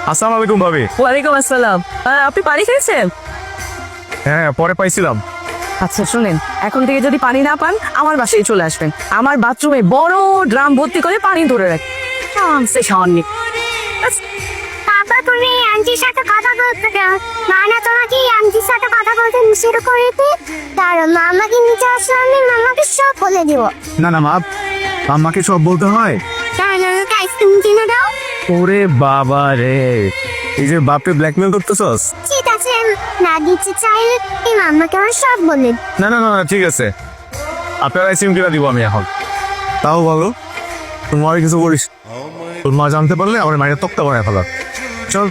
আসসালামু আলাইকুম ভাবি। ওয়ালাইকুম আসসালাম। আপনি পানি খেয়েছেন? হ্যাঁ, পরে পাইছিলাম। আচ্ছা শুনেন, এখন থেকে যদি পানি না পান আমার বাসায় চলে আসবেন। আমার বাথরুমে বড় ড্রাম ভর্তি করে পানি ধরে রাখি। সে সামান্য পাপা তুমি আন্টির সাথে কথা বলতে দাও। না তোমাকে আন্টির সাথে কথা বলতে নিষেধ করেছে। দাঁড়ো মামাকে নিচে আসলে আমি মামাকে সব বলে দিব। না না মা, আমাকে সব বলতে হয়? দাঁড়ানোকে আইসক্রিম কিনে দাও। ওরে বাবা রে, এই যে বাপকে ব্ল্যাকমেল করতেছস? ঠিক আছে, না দিতে চাইলে এই মামাকে আমার সব বলে। না না না না, ঠিক আছে, আপনার আইসক্রিম কিনা দিব আমি এখন। তাও বলো, তোমার কিছু করিস, তোর মা জানতে পারলে আমার মায়ের তক্তা বানায় ফেলা। চল।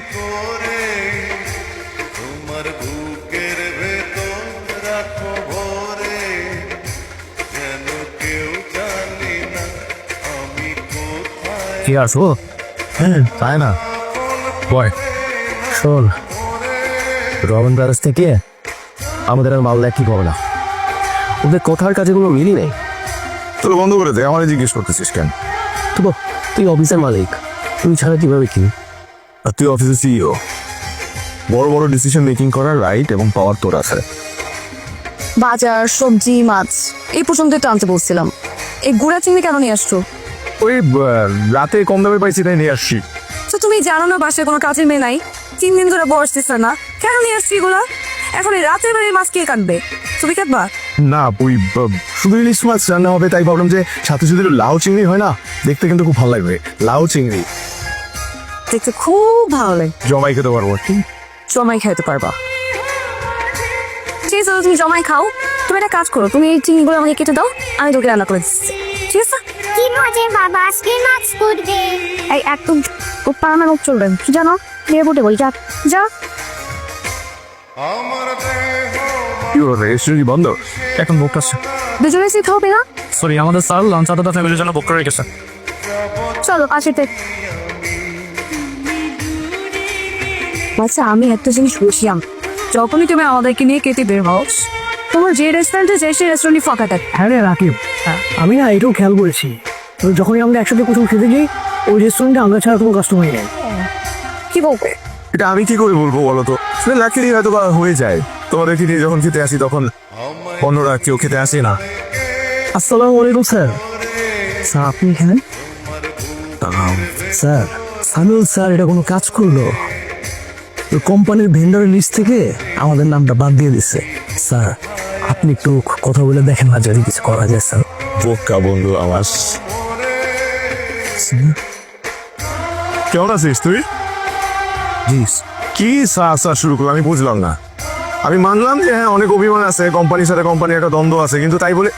কি আসবো? হ্যাঁ, তাই না বয়। শোন, রবন ব্রাদার্স থেকে আমাদের আর মালদা কি পাবো না, ওদের কথার কাজে কোনো মিলই নেই। তোর বন্ধ করে দে, আমারে জিজ্ঞেস করতেছিস কেন? তুই অফিসের মালিক, তুই ছাড়া কিভাবে কি? আর তুই অফিসের সিইও, বড় বড় ডিসিশন মেকিং করার রাইট এবং পাওয়ার তোর আছে। বাজার, সবজি, মাছ এই পর্যন্ত তো আনতে বলছিলাম। এই গুড়া চিংড়ি কেন নিয়ে আসছো? ওই রাতে কম দামে পাইছি তাই নিয়ে আসছি। তো তুমি জানো না বাসায় কোনো কাজের মেয়ে নাই, 3 দিন ধরে বসতেছে না, কেন নিয়ে আসছি এগুলা? এখন এই রাতের বেলায় মাছ কে কাটবে? তুমি কাটবা? না, ওই শুধু ইলিশ মাছ রান্না হবে তাই ভাবলাম যে সাথে যদি লাউ চিংড়ি হয় না, দেখতে কিন্তু খুব ভালো লাগবে। লাউ চিংড়ি দেখতে খুব ভালো লাগে, জমাই খেতে পারবো। জমাই খাইতে পারবা। ঠিক আছে, তুমি জমাই খাও। তুমি একটা কাজ করো, তুমি এই চিংড়িগুলো আমাকে কেটে দাও, আমি তোকে রান্না করে দিচ্ছি। ঠিক আছে? কি মজা বাবা, আজকে মাছ করবে। এই একদম পারানা মুখ চলবেন, কি জানো? এয়ারপোর্টে বল, যা যা। কি বলবে, রেস্টুরেন্ট বন্ধ এখন? বুক আছে। দুজনে সিট হবে না? সরি, আমাদের স্যার লাঞ্চ আদাটা ফ্যামিলির জন্য বুক করে রেখেছে। চলো পাশেতে। আচ্ছা, আমি একটা জিনিস বুঝলাম, যখনই তুমি আমাদেরকে নিয়ে কেটে বের হও, তোমার যে রেস্টুরেন্টে যে সেই রেস্টুরেন্টই ফাঁকা থাকে। হ্যাঁ রে রাকিব, আমি না এটাও খেয়াল করেছি, যখনই আমরা একসাথে কোথাও খেতে যাই ওই রেস্টুরেন্টে আমরা ছাড়া কোনো কাস্টমারই নেই। কি বলবে? এটা আমি কি করে বলবো বলো তো? লাকিলি হয়তো বা হয়ে যায়, তোমাদেরকে নিয়ে যখন খেতে আসি তখন অন্যরা কেউ খেতে আসে না। আসসালামু আলাইকুম স্যার। স্যার আপনি এখানে? স্যার সামিউল স্যার এটা কোনো কাজ করলো? কোম্পানির ভেন্ডারের লিস্ট থেকে আমাদের নামটা বাদ দিয়ে দিচ্ছে। স্যার আপনি একটু কথা বলে দেখেন না যদি কিছু করা যায়। স্যার বোকা বন্ধু আমার। কেমন আছিস তুই? কি সা শুরু করলো আমি বুঝলাম না। আমি মানলাম যে হ্যাঁ অনেক অভিমান আছে, কোম্পানির সাথে কোম্পানির একটা দ্বন্দ্ব আছে, কিন্তু তাই বলে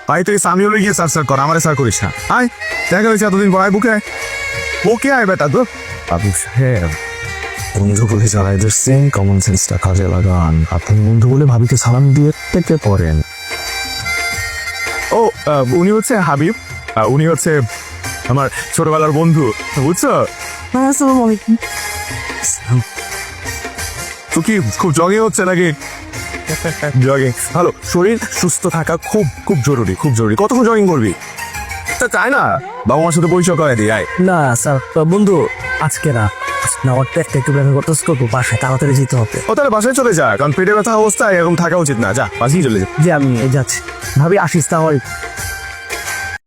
ভাই তুই সামিউলে গিয়ে স্যার কর, আমারে স্যার করিস না। আয়, দেখা হয়েছে এতদিন পর, আয় বুকে আয়, বুকে আয় বেটা। তো বাবু সাহেব, বন্ধু বলে চালাই দিচ্ছেন, কমন সেন্সটা কাজে লাগান। আপনি বন্ধু বলে ভাবিকে সালাম দিয়ে পেতে পড়েন। ও উনি হচ্ছে হাবিব, উনি হচ্ছে আমার ছোটবেলার বন্ধু, বুঝছো? আসসালামু আলাইকুম। তো কি খুব জগিং হচ্ছে নাকি? জগিং ভালো, শরীর সুস্থ থাকা খুব খুব জরুরি, খুব জরুরি। কতক্ষণ জগিং করবি? তা চাই না বাবা মার সাথে পরিচয় করে দিই, আয়। না স্যার, বন্ধু আজকে না, ওর পেটটা একটু ব্যথা করতেছে, করবো বাসায় তাড়াতাড়ি যেতে হবে। ও তাহলে বাসায় চলে যা, কারণ পেটে ব্যথা অবস্থায় এরকম থাকা উচিত না। যা বাসি চলে যা। যে আমি যাচ্ছি, ভাবি আসিস তাহলে।